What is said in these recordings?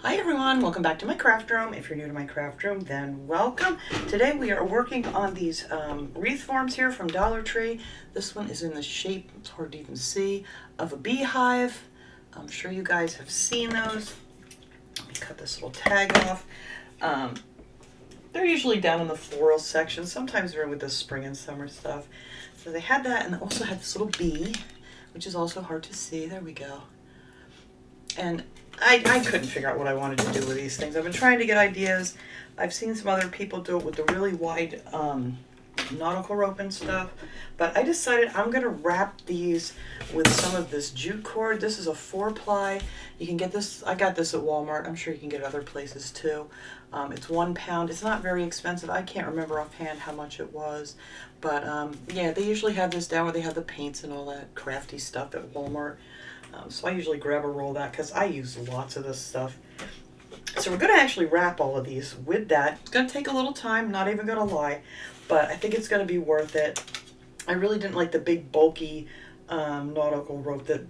Hi everyone, welcome back to my craft room. If you're new to my craft room, then welcome. Today we are working on these wreath forms here from Dollar Tree. This one is in the shape, it's hard to even see, of a beehive. I'm sure you guys have seen those. Let me cut this little tag off. They're usually down in the floral section. Sometimes they're with the spring and summer stuff. So they had that, and they also had this little bee, which is also hard to see. There we go. And I couldn't figure out what I wanted to do with these things. I've been trying to get ideas. I've seen some other people do it with the really wide nautical rope and stuff. But I decided I'm going to wrap these with some of this jute cord. This is a 4-ply. You can get this, I got this at Walmart. I'm sure you can get it other places too. It's £1. It's not very expensive. I can't remember offhand how much it was. But yeah, they usually have this down where they have the paints and all that crafty stuff at Walmart. So I usually grab a roll of that because I use lots of this stuff. So we're going to actually wrap all of these with that. It's going to take a little time, not even going to lie, but I think it's going to be worth it. I really didn't like the big bulky nautical rope that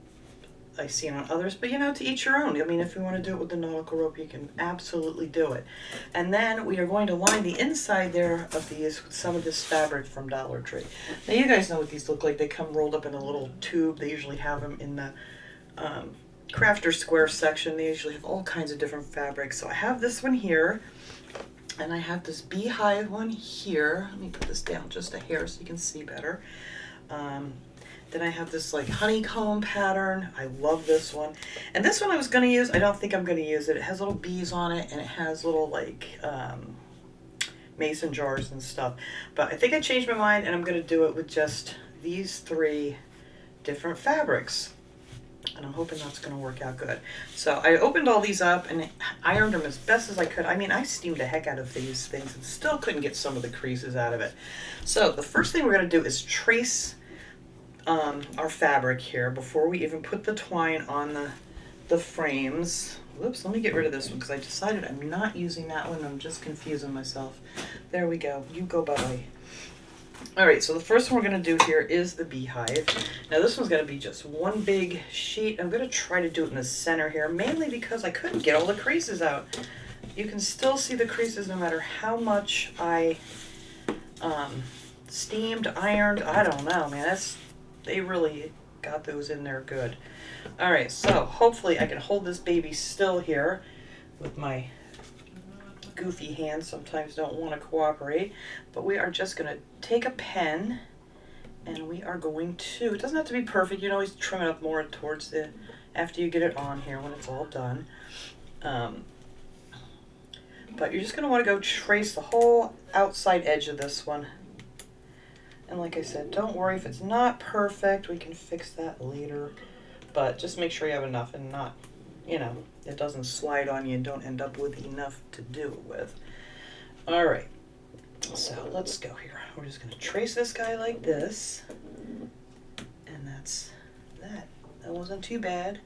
I see on others, but you know, to each your own. I mean, if you want to do it with the nautical rope, you can absolutely do it. And then we are going to line the inside there of these with some of this fabric from Dollar Tree. Now you guys know what these look like. They come rolled up in a little tube. They usually have them in the crafter square section. They usually have all kinds of different fabrics. So I have this one here, and I have this beehive one here. Let me put this down just a hair so you can see better. Then I have this like honeycomb pattern. I love this one. And this one I was going to use. I don't think I'm going to use it. It has little bees on it, and it has little like mason jars and stuff. But I think I changed my mind, and I'm going to do it with just these 3 different fabrics. And I'm hoping that's going to work out good. So I opened all these up and ironed them as best as I could. I mean, I steamed the heck out of these things and still couldn't get some of the creases out of it. So the first thing we're going to do is trace our fabric here before we even put the twine on the frames. Whoops, let me get rid of this one because I decided I'm not using that one. I'm just confusing myself. There we go. You go bye-bye. Alright, so the first one we're going to do here is the beehive. Now this one's going to be just one big sheet. I'm going to try to do it in the center here, mainly because I couldn't get all the creases out. You can still see the creases no matter how much I steamed, ironed. I don't know, man. They really got those in there good. Alright, so hopefully I can hold this baby still here with my goofy hands. Sometimes don't want to cooperate, but we are just going to take a pen and we are going to, it doesn't have to be perfect, you can always trim it up more towards the, after you get it on here when it's all done. But you're just going to want to go trace the whole outside edge of this one. And like I said, don't worry if it's not perfect, we can fix that later, but just make sure you have enough and not, you know, it doesn't slide on you and don't end up with enough to do it with. All right, so let's go here. We're just going to trace this guy like this, and that's that. That wasn't too bad.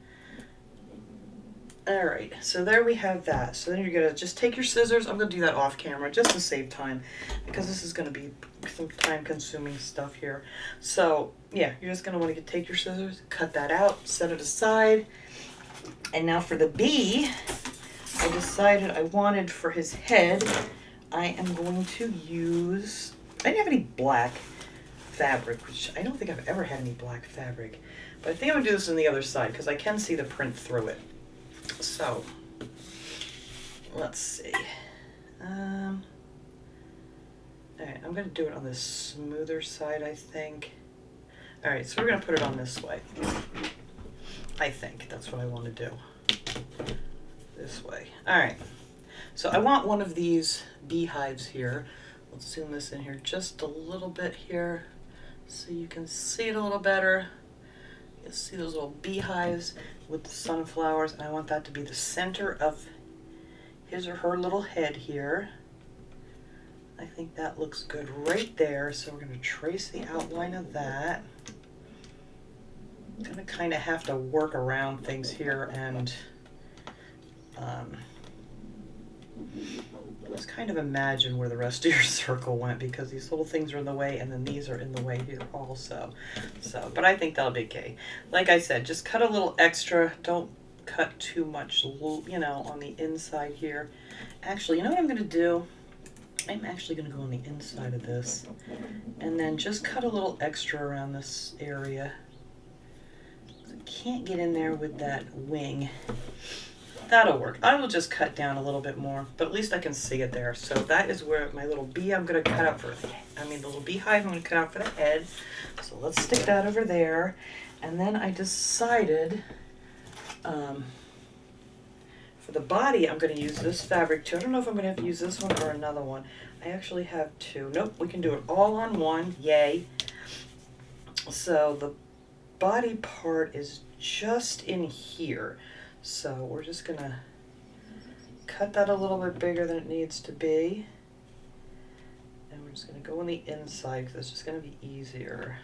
All right, so there we have that. So then you're going to just take your scissors. I'm going to do that off camera just to save time because this is going to be some time-consuming stuff here. So yeah, you're just going to want to take your scissors, cut that out, set it aside. And now for the bee, I decided I wanted for his head, I am going to use, I didn't have any black fabric, which I don't think I've ever had any black fabric. But I think I'm going to do this on the other side because I can see the print through it. So, let's see. Alright, I'm going to do it on the smoother side, I think. Alright, so we're going to put it on this way. I think that's what I want to do. This way. Alright, so I want one of these beehives here. Let's zoom this in here just a little bit here so you can see it a little better. You'll see those little beehives with the sunflowers, and I want that to be the center of his or her little head here. I think that looks good right there, so we're going to trace the outline of that. I'm going to kind of have to work around things here and just kind of imagine where the rest of your circle went because these little things are in the way and then these are in the way here also. So, but I think that'll be okay. Like I said, just cut a little extra. Don't cut too much, you know, on the inside here. Actually, you know what I'm going to do? I'm actually going to go on the inside of this and then just cut a little extra around this area. I can't get in there with that wing. That'll work. I will just cut down a little bit more, but at least I can see it there. So that is where my little bee I'm going to cut out for, the little beehive I'm going to cut out for the head. So let's stick that over there. And then I decided for the body, I'm going to use this fabric too. I don't know if I'm going to have to use this one or another one. I actually have two. Nope, we can do it all on one. Yay. So the body part is just in here. So we're just going to cut that a little bit bigger than it needs to be. And we're just going to go on the inside because it's just going to be easier.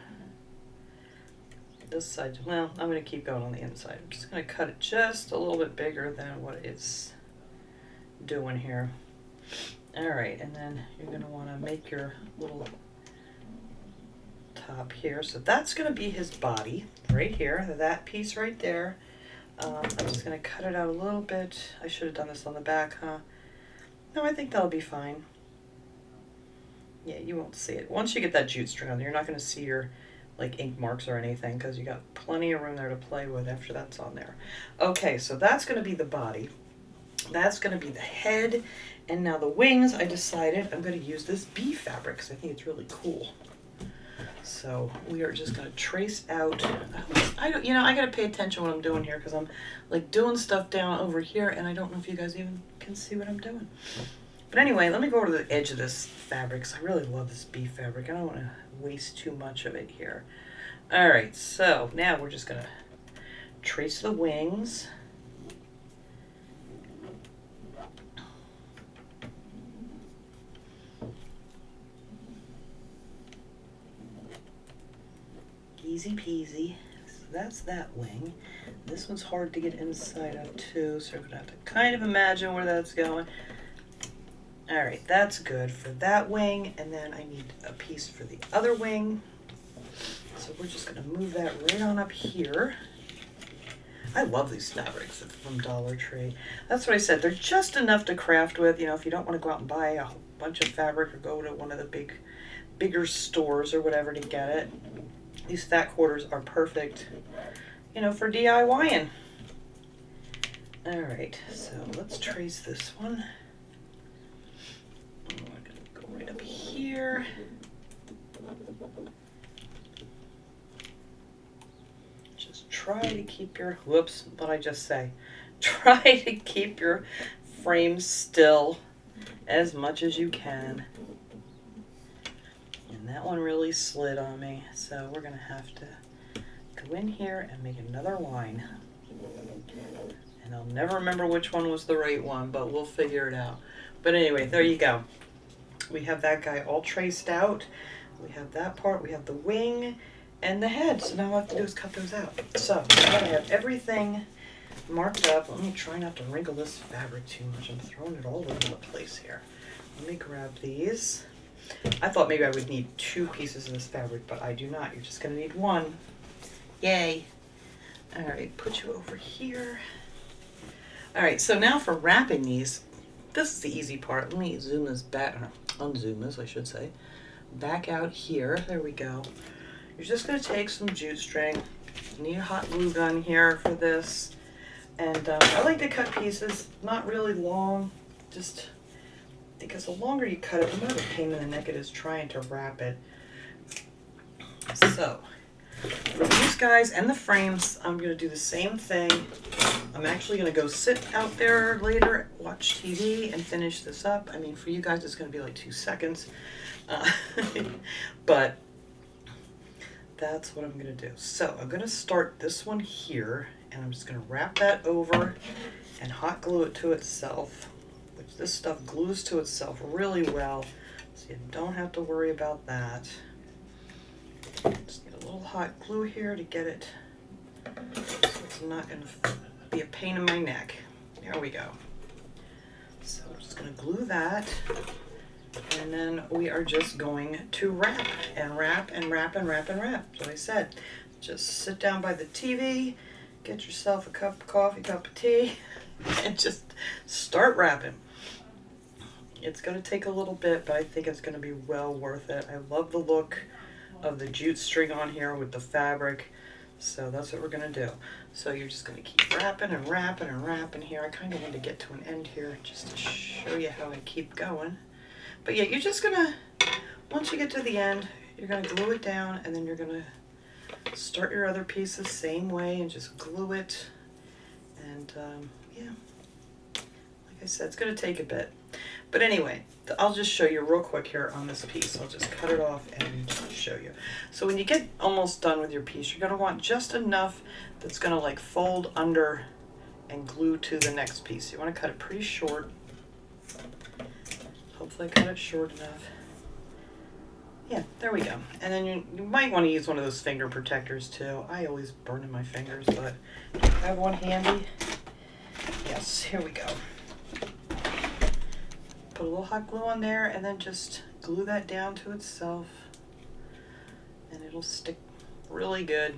This side, well, I'm going to keep going on the inside. I'm just going to cut it just a little bit bigger than what it's doing here. All right, and then you're going to want to make your little top here. So that's going to be his body right here, that piece right there. I'm just going to cut it out a little bit. I should have done this on the back, huh? No, I think that'll be fine. Yeah, you won't see it. Once you get that jute string on there, you're not going to see your like ink marks or anything because you got plenty of room there to play with after that's on there. Okay, so that's going to be the body. That's going to be the head. And now the wings, I decided I'm going to use this bee fabric because I think it's really cool. So we are just going to trace out. I got to pay attention what I'm doing here because I'm like doing stuff down over here and I don't know if you guys even can see what I'm doing. But anyway, let me go over to the edge of this fabric because I really love this bee fabric. I don't want to waste too much of it here. All right, so now we're just going to trace the wings. Easy peasy. So that's that wing. This one's hard to get inside of too, so we're going to have to kind of imagine where that's going. All right, that's good for that wing, and then I need a piece for the other wing. So we're just gonna move that right on up here. I love these fabrics from Dollar Tree. That's what I said, they're just enough to craft with, you know, if you don't wanna go out and buy a whole bunch of fabric or go to one of the bigger stores or whatever to get it. These fat quarters are perfect, you know, for DIYing. All right, so let's trace this one. We're going to go right up here. Just try to keep your, whoops, what'd I just say? Try to keep your frame still as much as you can. And that one really slid on me, so we're going to have to go in here and make another line. And I'll never remember which one was the right one, but we'll figure it out. But anyway, there you go. We have that guy all traced out. We have that part, we have the wing and the head. So now all I have to do is cut those out. So now I have everything marked up. Let me try not to wrinkle this fabric too much. I'm throwing it all over the place here. Let me grab these. I thought maybe I would need 2 pieces of this fabric, but I do not. You're just gonna need 1. Yay. All right, put you over here. All right, so now for wrapping these, this is the easy part. Let me zoom this back, or unzoom this, I should say. Back out here, there we go. You're just gonna take some jute string. You need a hot glue gun here for this. And I like to cut pieces, not really long, just because the longer you cut it, the more of a pain in the neck it is trying to wrap it. So, for these guys and the frames, I'm gonna do the same thing. I'm actually gonna go sit out there later, watch TV, and finish this up. I mean, for you guys, it's gonna be like 2 seconds. But that's what I'm gonna do. So I'm gonna start this one here, and I'm just gonna wrap that over and hot glue it to itself, which this stuff glues to itself really well, so you don't have to worry about that. Just get a little hot glue here to get it so it's not gonna be a pain in my neck. There we go. So I'm just gonna glue that, and then we are just going to wrap and wrap and wrap and wrap and wrap. So I said, just sit down by the TV, get yourself a cup of coffee, cup of tea, and just start wrapping. It's going to take a little bit, but I think it's going to be well worth it. I love the look of the jute string on here with the fabric. So that's what we're going to do. So you're just going to keep wrapping and wrapping and wrapping here. I kind of want to get to an end here just to show you how I keep going. But yeah, you're just going to, once you get to the end, you're going to glue it down, and then you're going to start your other piece the same way and just glue it. And yeah, like I said, it's going to take a bit. But anyway, I'll just show you real quick here on this piece. I'll just cut it off and show you. So when you get almost done with your piece, you're going to want just enough that's going to like fold under and glue to the next piece. You want to cut it pretty short. Hopefully I cut it short enough. Yeah, there we go. And then you might want to use one of those finger protectors too. I always burn in my fingers, but I have one handy. Yes, here we go. Put a little hot glue on there and then just glue that down to itself, and it'll stick really good.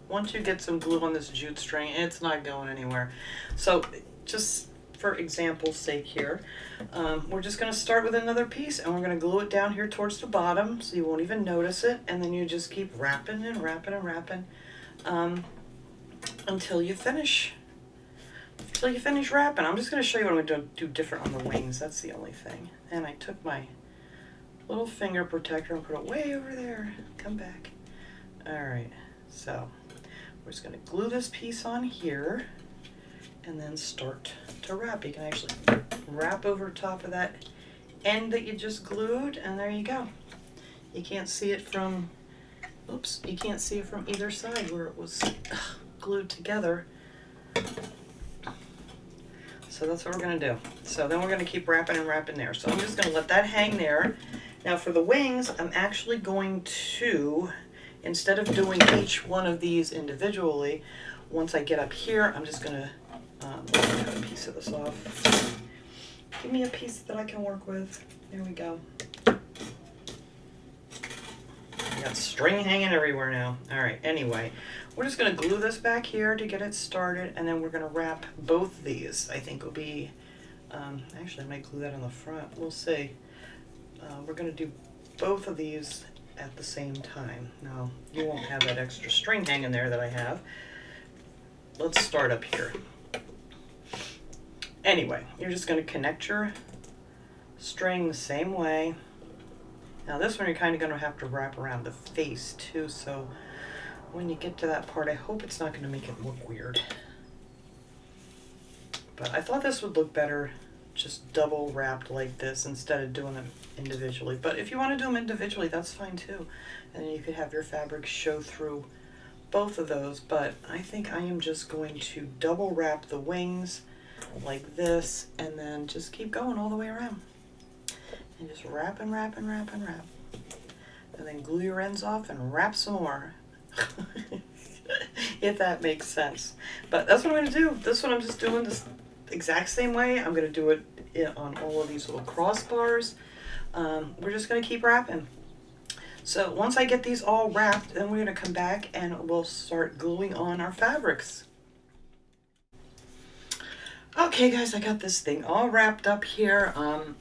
Once you get some glue on this jute string, it's not going anywhere. So just for example's sake here, we're just going to start with another piece, and we're going to glue it down here towards the bottom so you won't even notice it, and then you just keep wrapping and wrapping and wrapping until you finish. Until you finish wrapping. I'm just going to show you what I'm going to do different on the wings. That's the only thing. And I took my little finger protector and put it way over there. Come back. Alright, so we're just going to glue this piece on here and then start to wrap. You can actually wrap over top of that end that you just glued, and there you go. You can't see it from, oops, you can't see it from either side where it was glued together. So that's what we're going to do. So then we're going to keep wrapping and wrapping there. So I'm just going to let that hang there. Now for the wings, I'm actually going to, instead of doing each one of these individually, once I get up here, I'm just going to cut a piece of this off. Give me a piece that I can work with. There we go. I got string hanging everywhere now. All right, anyway. We're just going to glue this back here to get it started, and then we're going to wrap both of these. I think will be, actually I might glue that on the front. We'll see. We're going to do both of these at the same time. Now, you won't have that extra string hanging there that I have. Let's start up here. Anyway, you're just going to connect your string the same way. Now this one you're kind of going to have to wrap around the face too, so when you get to that part, I hope it's not going to make it look weird. But I thought this would look better just double wrapped like this instead of doing them individually. But if you want to do them individually, that's fine too. And then you could have your fabric show through both of those. But I think I am just going to double wrap the wings like this, and then just keep going all the way around. And just wrap and wrap and wrap and wrap. And then glue your ends off and wrap some more. If that makes sense. But that's what I'm going to do. This one I'm just doing this exact same way. I'm going to do it on all of these little crossbars. We're just going to keep wrapping. So once I get these all wrapped, then we're going to come back and we'll start gluing on our fabrics. Okay guys, I got this thing all wrapped up here,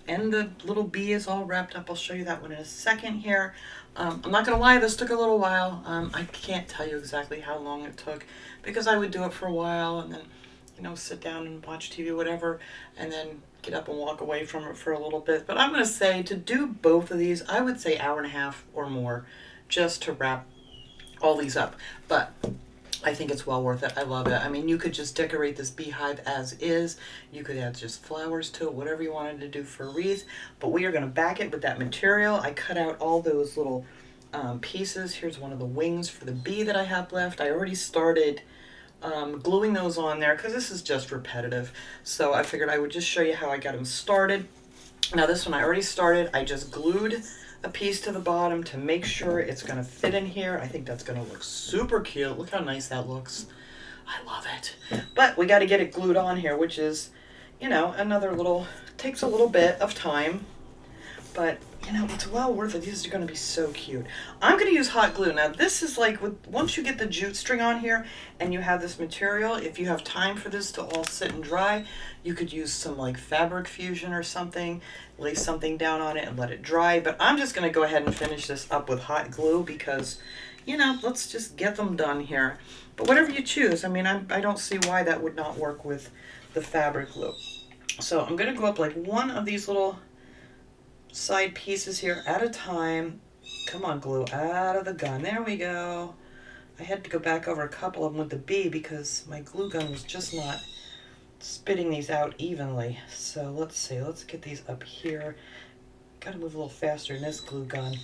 and the little bee is all wrapped up. I'll show you that one in a second here. I'm not going to lie, this took a little while. I can't tell you exactly how long it took, because I would do it for a while and then, you know, sit down and watch TV, whatever, and then get up and walk away from it for a little bit. But I'm going to say to do both of these, I would say hour and a half or more just to wrap all these up. But I think it's well worth it. I love it. I mean, you could just decorate this beehive as is. You could add just flowers to it, whatever you wanted to do for a wreath. But we are going to back it with that material. I cut out all those little pieces. Here's one of the wings for the bee that I have left. I already started gluing those on there because this is just repetitive. So I figured I would just show you how I got them started. Now this one I already started. I just glued a piece to the bottom to make sure it's going to fit in here. I think that's going to look super cute. Look how nice that looks. I love it. But we got to get it glued on here, which is, you know, another little, takes a little bit of time. But you know, it's well worth it. These are going to be so cute. I'm going to use hot glue. Now, this is like, once you get the jute string on here and you have this material, if you have time for this to all sit and dry, you could use some like fabric fusion or something, lay something down on it and let it dry. But I'm just going to go ahead and finish this up with hot glue because, you know, let's just get them done here. But whatever you choose, I mean, I don't see why that would not work with the fabric glue. So I'm going to go up like one of these little side pieces here at a time. Come on, glue out of the gun. There we go. I had to go back over a couple of them with the bee because my glue gun was just not spitting these out evenly. So let's see, let's get these up here. Gotta move a little faster in this glue gun.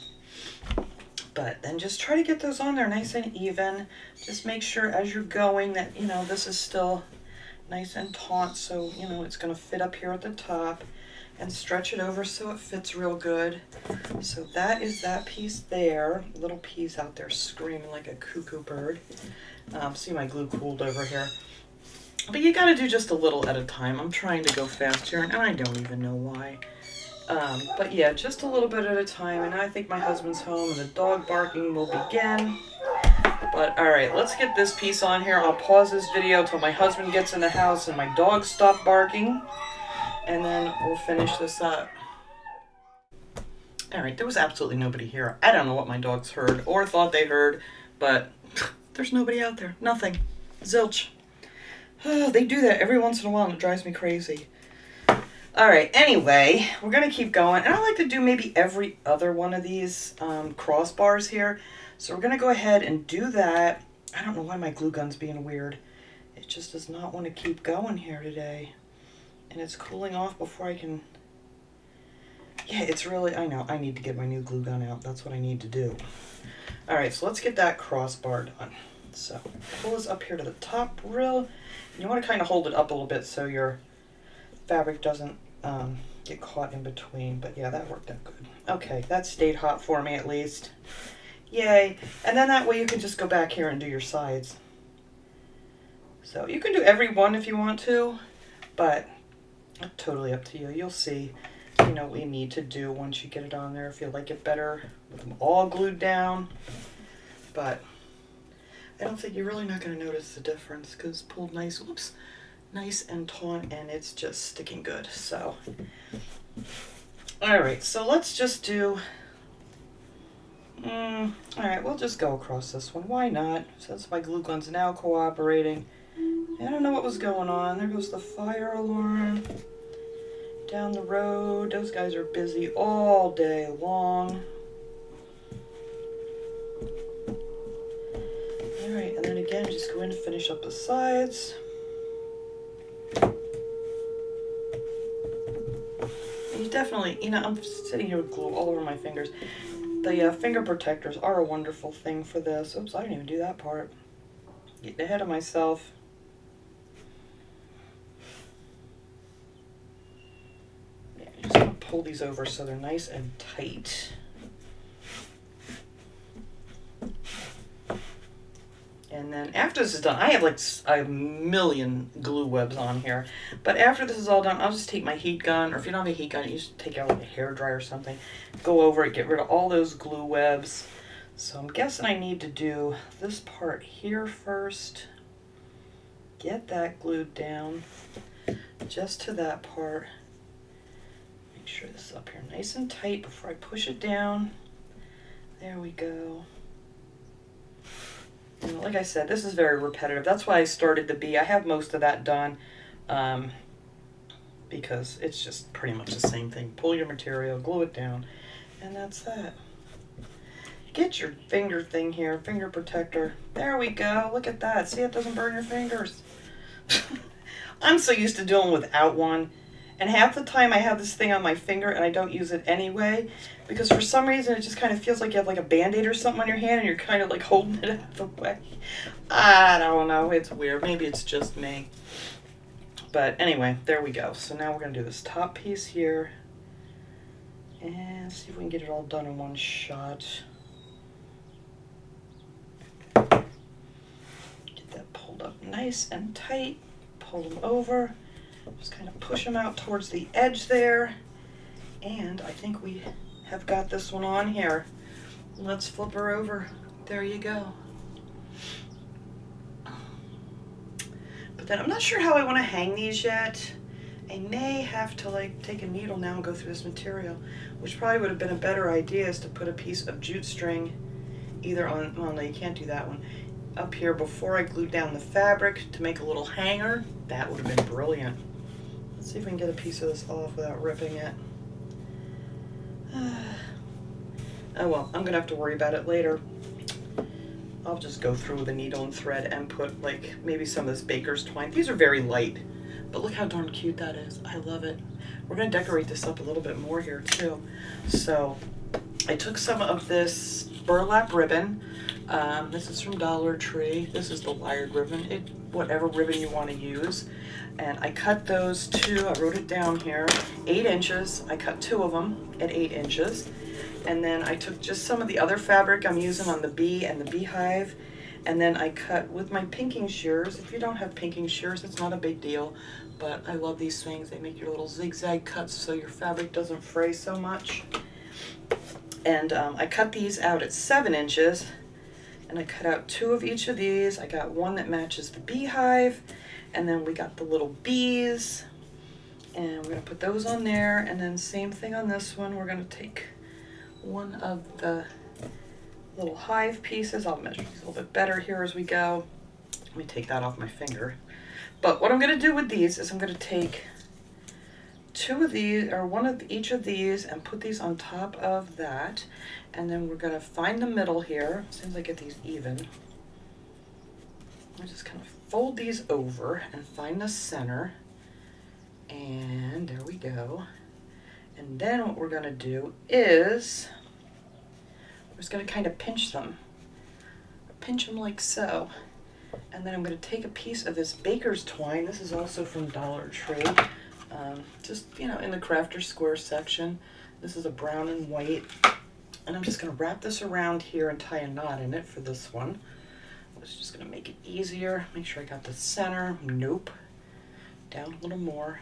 But then just try to get those on there nice and even. Just make sure as you're going that, you know, this is still nice and taut, so, you know, it's gonna fit up here at the top. And stretch it over so it fits real good. So that is that piece there. Little piece out there screaming like a cuckoo bird. See, my glue cooled over here. But you gotta do just a little at a time. I'm trying to go fast here and I don't even know why. But yeah, just a little bit at a time. And I think my husband's home and the dog barking will begin. But all right, let's get this piece on here. I'll pause this video till my husband gets in the house and my dogs stop barking. And then we'll finish this up. All right, there was absolutely nobody here. I don't know what my dogs heard or thought they heard, but there's nobody out there. Nothing. Zilch. They do that every once in a while and it drives me crazy. All right, anyway, we're going to keep going. And I like to do maybe every other one of these crossbars here. So we're going to go ahead and do that. I don't know why my glue gun's being weird. It just does not want to keep going here today. And it's cooling off before I can... Yeah, it's really... I know, I need to get my new glue gun out. That's what I need to do. Alright, so let's get that crossbar done. So, pull this up here to the top real... And you want to kind of hold it up a little bit so your fabric doesn't get caught in between. But yeah, that worked out good. Okay, that stayed hot for me at least. Yay. And then that way you can just go back here and do your sides. So, you can do every one if you want to, but... totally up to you. You'll see, you know, what you need to do once you get it on there if you like it better with them all glued down. But I don't think you're really not going to notice the difference because it's pulled nice, whoops, nice and taut and it's just sticking good. So, all right, so let's just do, all right, we'll just go across this one. Why not? Since my glue gun's now cooperating. I don't know what was going on. There goes the fire alarm. Down the road. Those guys are busy all day long. Alright, and then again, just go in and finish up the sides. And you definitely, you know, I'm sitting here with glue all over my fingers. The finger protectors are a wonderful thing for this. Oops, I didn't even do that part. Getting ahead of myself. Pull these over so they're nice and tight. And then after this is done, I have like a million glue webs on here. But after this is all done, I'll just take my heat gun, or if you don't have a heat gun, you just take out like a hairdryer or something. Go over it, get rid of all those glue webs. So I'm guessing I need to do this part here first. Get that glued down just to that part. Make sure this is up here nice and tight before I push it down. There we go. And like I said, this is very repetitive. That's why I started the bee. I have most of that done because it's just pretty much the same thing. Pull your material, glue it down, and that's that. Get your finger thing here, finger protector. There we go. Look at that. See, it doesn't burn your fingers. I'm so used to doing without one. And half the time I have this thing on my finger and I don't use it anyway because for some reason it just kind of feels like you have like a Band-Aid or something on your hand and you're kind of like holding it out of the way. I don't know. It's weird. Maybe it's just me. But anyway, there we go. So now we're going to do this top piece here and see if we can get it all done in one shot. Get that pulled up nice and tight. Pull them over. Just kind of push them out towards the edge there. And I think we have got this one on here. Let's flip her over. There you go. But then I'm not sure how I want to hang these yet. I may have to like take a needle now and go through this material, which probably would have been a better idea, is to put a piece of jute string either on, well no, you can't do that one, up here before I glued down the fabric to make a little hanger. That would have been brilliant. Let's see if we can get a piece of this off without ripping it. Oh well, I'm gonna have to worry about it later. I'll just go through with a needle and thread and put like maybe some of this baker's twine. These are very light, but look how darn cute that is. I love it. We're gonna decorate this up a little bit more here too. So I took some of this burlap ribbon. This is from Dollar Tree. This is the wired ribbon, whatever ribbon you want to use. And I cut those two, I wrote it down here, 8 inches. I cut 2 of them at 8 inches. And then I took just some of the other fabric I'm using on the bee and the beehive. And then I cut with my pinking shears. If you don't have pinking shears, it's not a big deal. But I love these things. They make your little zigzag cuts so your fabric doesn't fray so much. And I cut these out at 7 inches. And I cut out 2 of each of these. I got one that matches the beehive. And then we got the little bees. And we're going to put those on there. And then same thing on this one. We're going to take one of the little hive pieces. I'll measure these a little bit better here as we go. Let me take that off my finger. But what I'm going to do with these is I'm going to take 2 of these, or 1 of each of these, and put these on top of that. And then we're going to find the middle here. As soon as I get these even, I just kind of fold these over and find the center. And there we go. And then what we're going to do is we're just going to kind of pinch them. Pinch them like so. And then I'm going to take a piece of this baker's twine. This is also from Dollar Tree. Just, you know, in the Crafter Square section. This is a brown and white. And I'm just going to wrap this around here and tie a knot in it for this one. I was just going to make it easier. Make sure I got the center. Nope. Down a little more.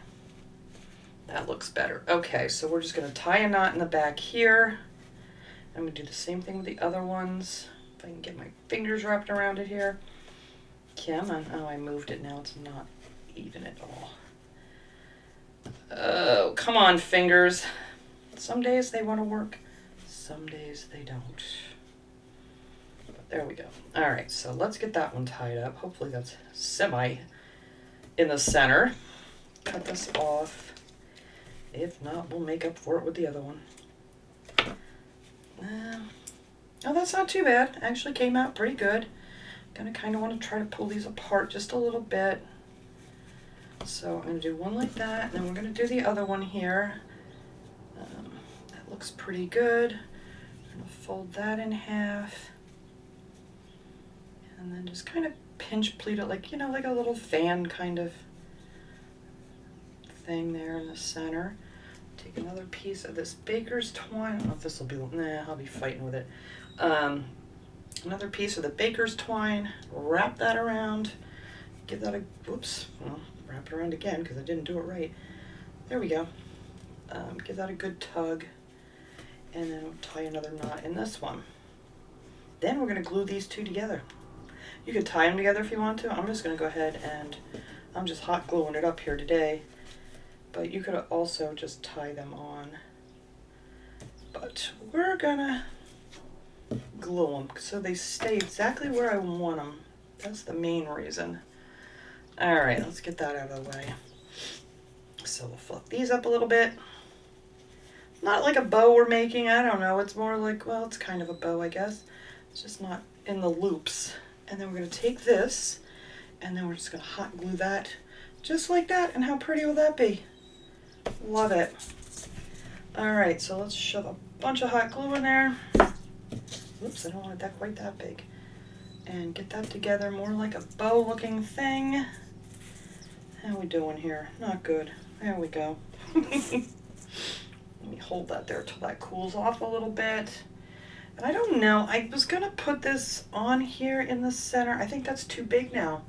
That looks better. Okay, so we're just going to tie a knot in the back here. I'm going to do the same thing with the other ones. If I can get my fingers wrapped around it here. Come on. Oh, I moved it now. It's not even at all. Oh, come on, fingers. Some days they want to work. Some days they don't. But there we go. All right, so let's get that one tied up. Hopefully that's semi in the center. Cut this off. If not, we'll make up for it with the other one. Oh, that's not too bad. Actually came out pretty good. Gonna kind of want to try to pull these apart just a little bit. So I'm going to do one like that, and then we're going to do the other one here. That looks pretty good. I'm going to fold that in half. And then just kind of pinch pleat it like, you know, like a little fan kind of thing there in the center. Take another piece of this baker's twine. I don't know if this will be, nah, I'll be fighting with it. Another piece of the baker's twine, wrap that around, give that a, whoops, well, wrap it around again because I didn't do it right. There we go. Give that a good tug, and then we'll tie another knot in this one. Then we're going to glue these two together. You could tie them together if you want to. I'm just going to go ahead and I'm just hot gluing it up here today. But you could also just tie them on. But we're going to glue them so they stay exactly where I want them. That's the main reason. Alright, let's get that out of the way. So we'll fluff these up a little bit. Not like a bow we're making, I don't know. It's more like, well, it's kind of a bow, I guess. It's just not in the loops. And then we're going to take this, and then we're just going to hot glue that just like that. And how pretty will that be? Love it. Alright, so let's shove a bunch of hot glue in there. Oops, I don't want that quite that big. And get that together more like a bow looking thing. How we doing here? Not good. There we go. Let me hold that there till that cools off a little bit. And I don't know, I was gonna put this on here in the center. I think that's too big now.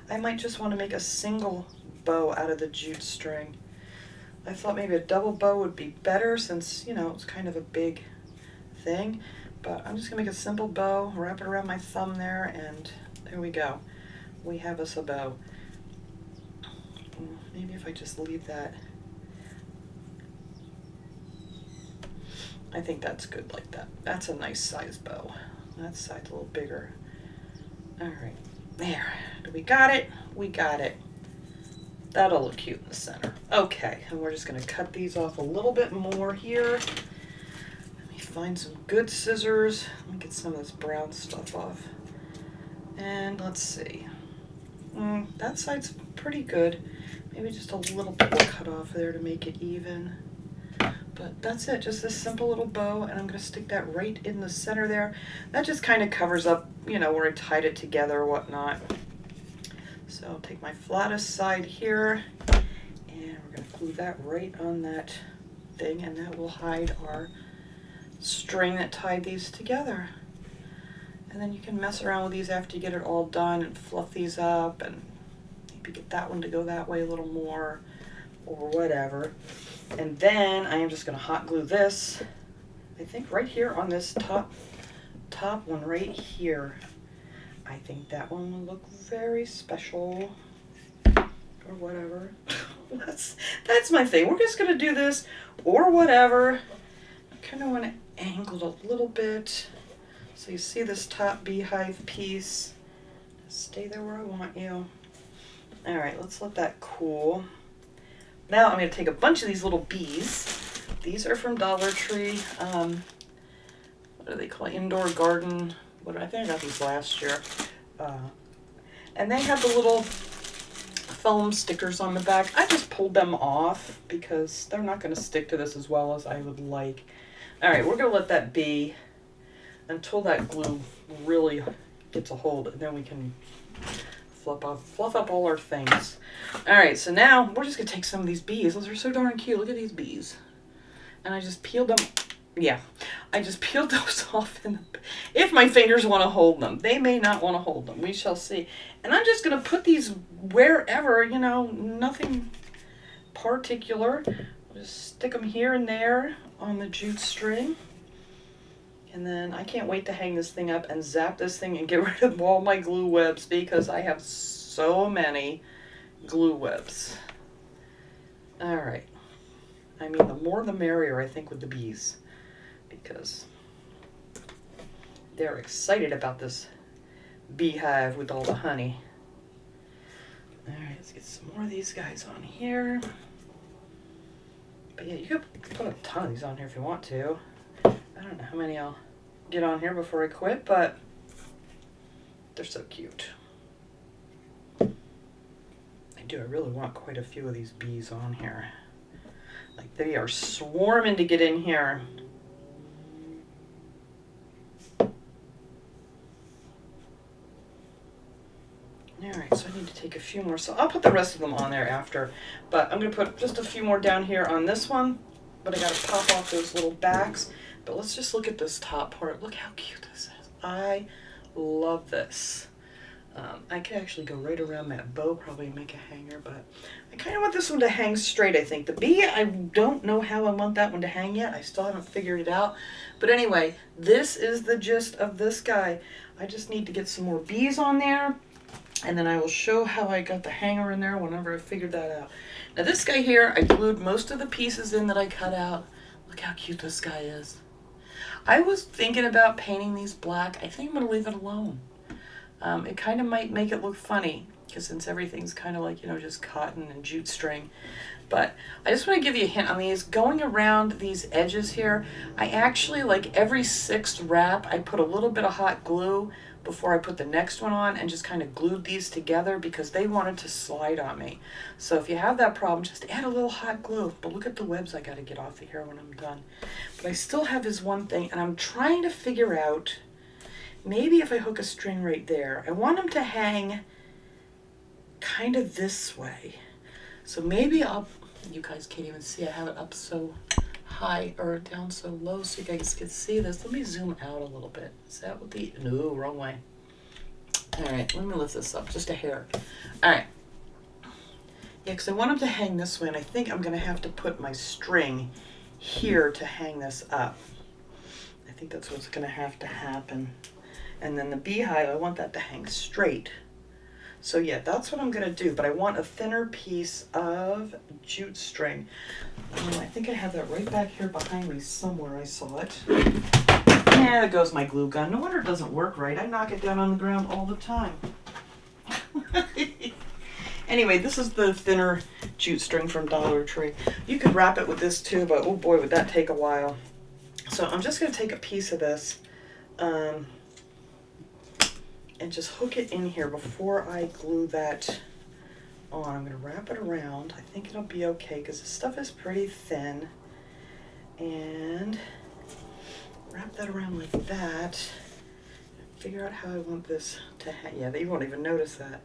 I might just want to make a single bow out of the jute string. I thought maybe a double bow would be better since, you know, it's kind of a big thing. But I'm just gonna make a simple bow, wrap it around my thumb there, and there we go. We have us a bow. Maybe if I just leave that. I think that's good like that. That's a nice size bow. That side's a little bigger. All right, there. We got it. We got it. That'll look cute in the center. Okay, and we're just gonna cut these off a little bit more here. Let me find some good scissors. Let me get some of this brown stuff off. And let's see. That side's pretty good. Maybe just a little bit more cut off there to make it even. But that's it, just this simple little bow, and I'm gonna stick that right in the center there. That just kind of covers up, you know, where I tied it together or whatnot. So I'll take my flattest side here, and we're gonna glue that right on that thing, and that will hide our string that tied these together. And then you can mess around with these after you get it all done and fluff these up, and maybe get that one to go that way a little more, or whatever. And then I am just going to hot glue this, I think right here on this top one right here. I think that one will look very special, or whatever. That's my thing. We're just going to do this or whatever. I kind of want to angle it a little bit so you see this top beehive piece. Stay there where I want you. All right, let's let that cool. Now I'm going to take a bunch of these little bees. These are from Dollar Tree. What do they call it? Indoor garden. I think I got these last year. And they have the little foam stickers on the back. I just pulled them off because they're not going to stick to this as well as I would like. All right, we're going to let that be until that glue really gets a hold, and then we can fluff up all our things. All right, so now we're just gonna take some of these bees. Those are so darn cute. Look at these bees. And I just peeled them. Yeah, I just peeled those off. If my fingers want to hold them, they may not want to hold them. We shall see. And I'm just gonna put these wherever, you know, nothing particular. I'll just stick them here and there on the jute string. And then I can't wait to hang this thing up and zap this thing and get rid of all my glue webs because I have so many glue webs. All right. I mean, the more the merrier, I think, with the bees, because they're excited about this beehive with all the honey. All right, let's get some more of these guys on here. But yeah, you could put a ton of these on here if you want to. I don't know how many I'll get on here before I quit, but they're so cute. I really want quite a few of these bees on here. Like, they are swarming to get in here. All right, so I need to take a few more. So I'll put the rest of them on there after, but I'm going to put just a few more down here on this one, but I got to pop off those little backs. But let's just look at this top part. Look how cute this is. I love this. I could actually go right around that bow, probably make a hanger, but I kind of want this one to hang straight, I think. The bee, I don't know how I want that one to hang yet. I still haven't figured it out. But anyway, this is the gist of this guy. I just need to get some more bees on there, and then I will show how I got the hanger in there whenever I figured that out. Now this guy here, I glued most of the pieces in that I cut out. Look how cute this guy is. I was thinking about painting these black. I think I'm going to leave it alone. It kind of might make it look funny, because since everything's kind of like, you know, just cotton and jute string. But I just want to give you a hint on these. Going around these edges here, I actually, like every 6th wrap, I put a little bit of hot glue before I put the next one on and just kind of glued these together because they wanted to slide on me. So if you have that problem, just add a little hot glue. But look at the webs I got to get off of here when I'm done. But I still have this one thing, and I'm trying to figure out, maybe if I hook a string right there, I want them to hang kind of this way. So maybe you guys can't even see, I have it up so high or down so low so you guys can see this. Let me zoom out a little bit. Is that what no, wrong way. All right, let me lift this up just a hair. All right. Yeah, because I want them to hang this way, and I think I'm going to have to put my string here to hang this up. I think that's what's going to have to happen. And then the beehive, I want that to hang straight. So yeah, that's what I'm going to do, but I want a thinner piece of jute string. I think I have that right back here behind me somewhere. I saw it. Yeah, there goes my glue gun. No wonder it doesn't work right. I knock it down on the ground all the time. Anyway, this is the thinner jute string from Dollar Tree. You could wrap it with this too, but oh boy, would that take a while. So I'm just going to take a piece of this and just hook it in here before I glue that on. I'm going to wrap it around. I think it'll be okay because this stuff is pretty thin. And wrap that around like that. Figure out how I want this to hang. Yeah, you won't even notice that.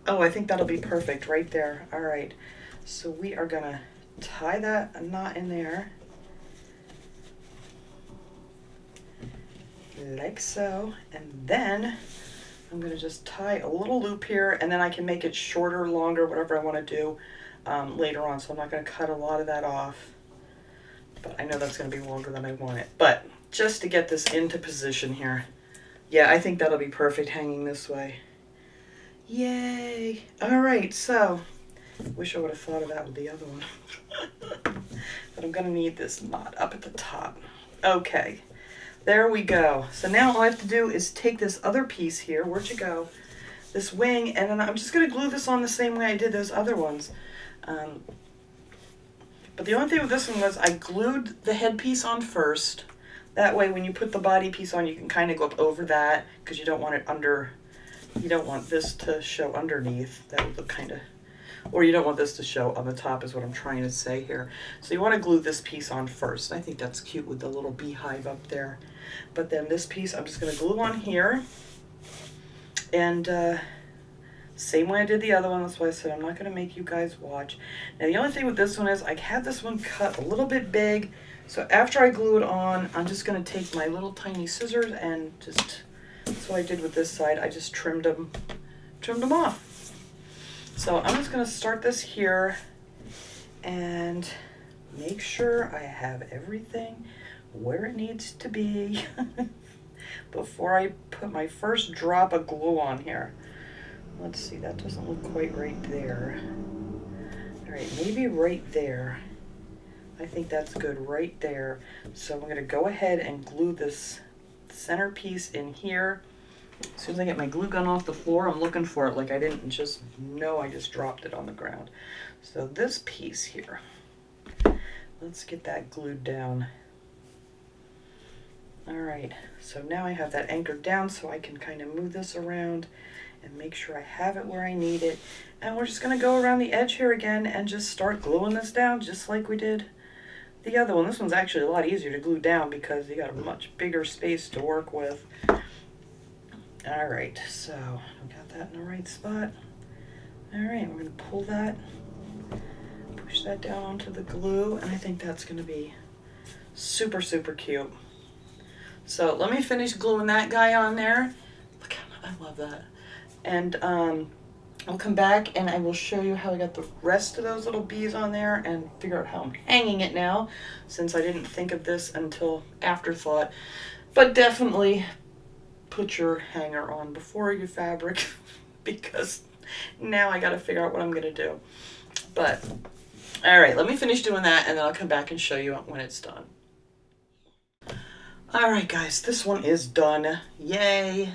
Oh, I think that'll be perfect right there. All right, so we are going to tie that knot in there. Like so. And then I'm going to just tie a little loop here, and then I can make it shorter, longer, whatever I want to do later on. So I'm not going to cut a lot of that off, but I know that's going to be longer than I want it. But just to get this into position here, yeah, I think that'll be perfect hanging this way. Yay! All right, so wish I would have thought of that with the other one. But I'm going to need this knot up at the top. Okay. There we go. So now all I have to do is take this other piece here. Where'd you go? This wing, and then I'm just going to glue this on the same way I did those other ones. But the only thing with this one was I glued the headpiece on first. That way when you put the body piece on, you can kind of go up over that because you don't want it under, you don't want this to show underneath. That would look kind of, or you don't want this to show on the top is what I'm trying to say here. So you want to glue this piece on first. I think that's cute with the little beehive up there. But then this piece I'm just going to glue on here. And same way I did the other one. That's why I said I'm not going to make you guys watch. Now the only thing with this one is I had this one cut a little bit big. So after I glue it on, I'm just going to take my little tiny scissors and just, that's what I did with this side. I just trimmed them off. So I'm just going to start this here and make sure I have everything where it needs to be before I put my first drop of glue on here. Let's see, that doesn't look quite right there. All right, maybe right there. I think that's good right there. So I'm going to go ahead and glue this center piece in here. As soon as I get my glue gun off the floor, I'm looking for it like I didn't just know I just dropped it on the ground. So this piece here, let's get that glued down. All right, so now I have that anchored down so I can kind of move this around and make sure I have it where I need it. And we're just going to go around the edge here again and just start gluing this down just like we did the other one. This one's actually a lot easier to glue down because you got a much bigger space to work with. All right, so we got that in the right spot. All right, we're going to pull that, push that down onto the glue, and I think that's going to be super, super cute. So let me finish gluing that guy on there. Look, I love that. And I'll come back and I will show you how I got the rest of those little bees on there and figure out how I'm hanging it now, since I didn't think of this until afterthought. But definitely put your hanger on before you fabric because now I got to figure out what I'm going to do. But all right, let me finish doing that and then I'll come back and show you when it's done. All right, guys, this one is done. Yay.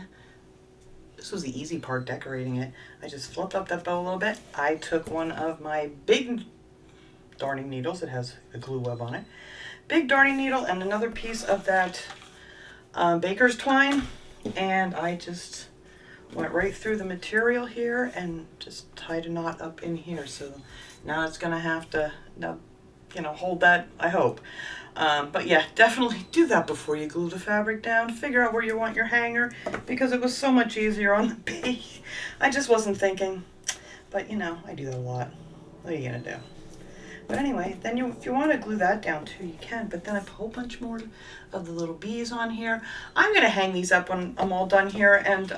This was the easy part, decorating it. I just flipped up that bow a little bit. I took one of my big darning needles. It has a glue web on it. Big darning needle and another piece of that baker's twine. And I just went right through the material here and just tied a knot up in here. So now it's going to have to, hold that, I hope. But yeah, definitely do that before you glue the fabric down. Figure out where you want your hanger because it was so much easier on the bee. I just wasn't thinking. But I do that a lot. What are you going to do? But anyway, then if you want to glue that down too, you can. But then I have a whole bunch more of the little bees on here. I'm going to hang these up when I'm all done here. And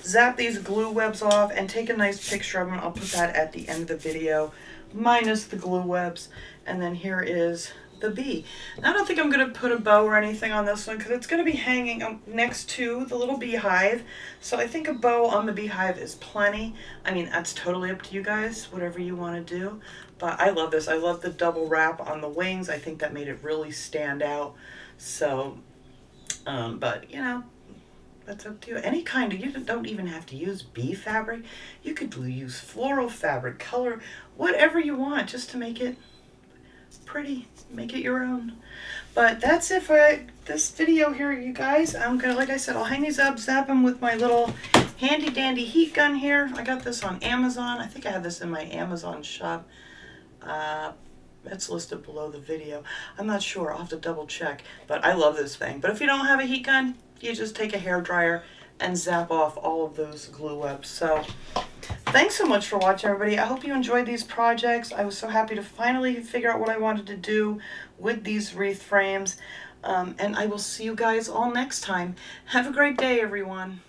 zap these glue webs off and take a nice picture of them. I'll put that at the end of the video, minus the glue webs. And then here is the bee. Now, I don't think I'm going to put a bow or anything on this one because it's going to be hanging next to the little beehive. So I think a bow on the beehive is plenty. I mean, that's totally up to you guys, whatever you want to do. But I love this. I love the double wrap on the wings. I think that made it really stand out. So, but you know, that's up to you. Any kind of, you don't even have to use bee fabric. You could use floral fabric, color, whatever you want, just to make it pretty, make it your own. But that's it for this video here, you guys. I'm gonna, like I said, I'll hang these up, zap them with my little handy dandy heat gun here. I got this on Amazon. I think I have this in my Amazon shop. It's listed below the video. I'm not sure, I'll have to double check, but I love this thing. But if you don't have a heat gun, you just take a hair dryer and zap off all of those glue webs. So thanks so much for watching, everybody. I hope you enjoyed these projects. I was so happy to finally figure out what I wanted to do with these wreath frames. And I will see you guys all next time. Have a great day, everyone.